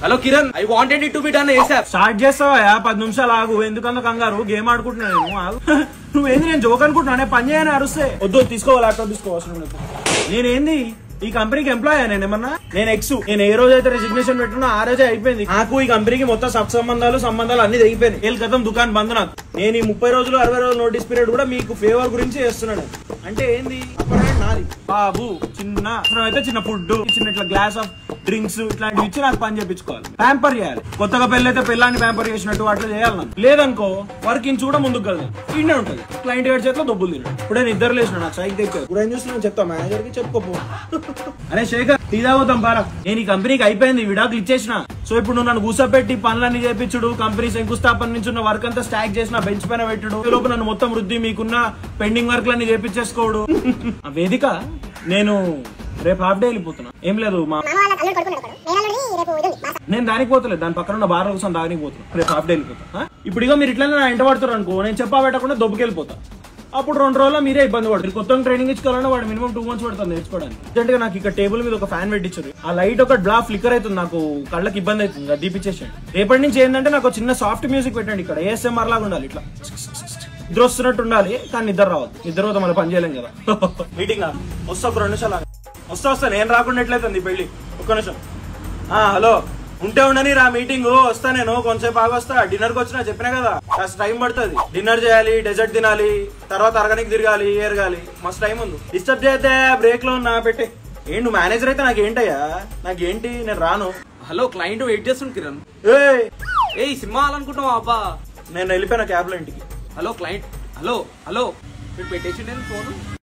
Hello Kiran, I wanted it to be done ఏసాప్. Start చేస్తావా? 10 నిమిషాలు ఆగు. ఎందుకన్నా కంగారు? గేమ్ ఆడుకుంటున్నాను నువ్వేంది? నేను జోక్ అనుకుంటున్నా. పని చేయని అరుస్తే వద్దు. తీసుకోవాలి, ల్యాప్టాప్ తీసుకోవాల్సిన. నేనేంది ఈ కంపెనీకి ఎంప్లాయ్? నేనేమన్నా? నేను ఎక్స్. నేను ఏ రోజు అయితే రెసిగ్నేషన్ పెట్టున్నా ఆ రోజే అయిపోయింది. నాకు ఈ కంపెనీకి మొత్తం సంబంధాలు అన్ని తెగిపోయినాయి. ఏళ్ళ క్రితం దుకాణం బంద్. నాకు నేను ఈ 30 రోజులు 60 రోజులు నోటీస్ పీరియడ్ కూడా మీకు ఫేవర్ గురించి చేస్తున్నాను. అంటే ఏంది? నాది బాబు చిన్న అయితే చిన్న ఫుడ్, చిన్న ఇట్లా గ్లాస్ ఆఫ్ డ్రింక్స్ ఇట్లాంటివి ఇచ్చి నాకు పని చేయించుకోవాలి, ప్యాంపర్ చేయాలి. కొత్తగా పెళ్ళైతే పెళ్ళాన్ని ప్యాంపర్ చేసినట్టు అట్లా చేయాలి. నాకు లేదనుకో వర్కింగ్ చూడ ముందుకు కదా ఇండే ఉంటది. క్లయింట్ గారి చేతిలో దొబ్బులు తిన్నాడు. ఇప్పుడు నేను ఇద్దరు లేచిన నాకు సైక్ తెచ్చారు. ఇప్పుడు ఏం చూస్తున్నా చెప్తా మేనేజర్ కి చెప్పుకోపో. అరే శేఖర్, టీ తాగుతాం పారా. నేను ఈ కంపెనీకి అయిపోయింది, విడాకులు ఇచ్చేసిన. సో ఇప్పుడు నువ్వు నన్ను కూసపెట్టి పనులన్నీ చేపించుడు, కంపెనీ శంకుస్థాపన నుంచి ఉన్న వర్క్ అంతా స్టాక్ చేసిన బెంచ్ పైన పెట్టుడు, లోపు నన్ను మొత్తం వృద్ధి మీకున్న పెండింగ్ వర్క్లన్నీ చేపించేసుకోవడు. ఆ వేదిక నేను రేపు హాఫ్ డే వెళ్ళిపోతున్నా. ఏం లేదు, నేను దానికి పోతలేదు. దాని పక్కన ఉన్న బార్ కోసం దానికి పోతున్నా. రేపు హాఫ్ డే వెళ్ళిపోతా. ఇప్పుడు ఇక మీరు ఇట్లా నా ఇంట పడుతున్నారు అనుకో, నేను చెప్పా పెట్టకుండా దొబ్బుకెళ్ళిపోతా. అప్పుడు 2 రోజుల్లో మీరే ఇబ్బంది పడతారు. కొత్త ట్రైనింగ్ ఇచ్చుకోవాలన్నా వాడు మినిమం 2 months పడుతుంది నేర్చుకోవడానికి. అర్జెంట్ గా నాకు ఇక్కడ టేబుల్ మీద ఒక ఫ్యాన్ పెట్టించారు. ఆ లైట్ ఒక బ్లా ఫ్లికర్ అవుతుంది, నాకు కళ్ళకి ఇబ్బంది అవుతుంది. అది దీపించేసండి. రేపటి నుంచి ఏంటంటే నాకు చిన్న సాఫ్ట్ మ్యూజిక్ పెట్టండి. ఇక్కడ ASMR లాగా ఉండాలి. ఇట్లా నిద్ర వస్తున్నట్టు ఉండాలి, కానీ నిద్ర రావద్దు. నిద్ర పోతే మనం పని చేయలేం కదా. మీటింగ్ వస్తా, ఒక 2 నిమిషాలు వస్తా. నేను రాకుండా ఎట్లయితుంది పెళ్లి. ఒక్క నిమిషం. హలో, ఉంటే ఉండని రా మీటింగ్. వస్తా నేను కొంచెంసేపు ఆగొస్తా. డిన్నర్ కి వచ్చినా చెప్పినా కదా, కాస్త టైం పడుతుంది. డిన్నర్ చేయాలి, డెజర్ట్ తినాలి, తర్వాత అరగనికి తిరగాలి, ఏరగాలి. మస్తు టైం ఉంది. డిస్టర్బ్ చేస్తే బ్రేక్ లో ఉన్నా పెట్టే. ఏంటి మేనేజర్ అయితే నాకేంటయ్యా? నాకేంటి? నేను రాను. హలో, క్లయింట్ వెయిట్ చేస్తుంది కిరణ్. ఏ సినిమా అనుకుంటున్నావా అబ్బా? నేను వెళ్ళిపోయిన క్యాబ్ లో ఇంటికి. హలో క్లయింట్, హలో హలో, మీరు పెట్టేసి నేను ఫోన్.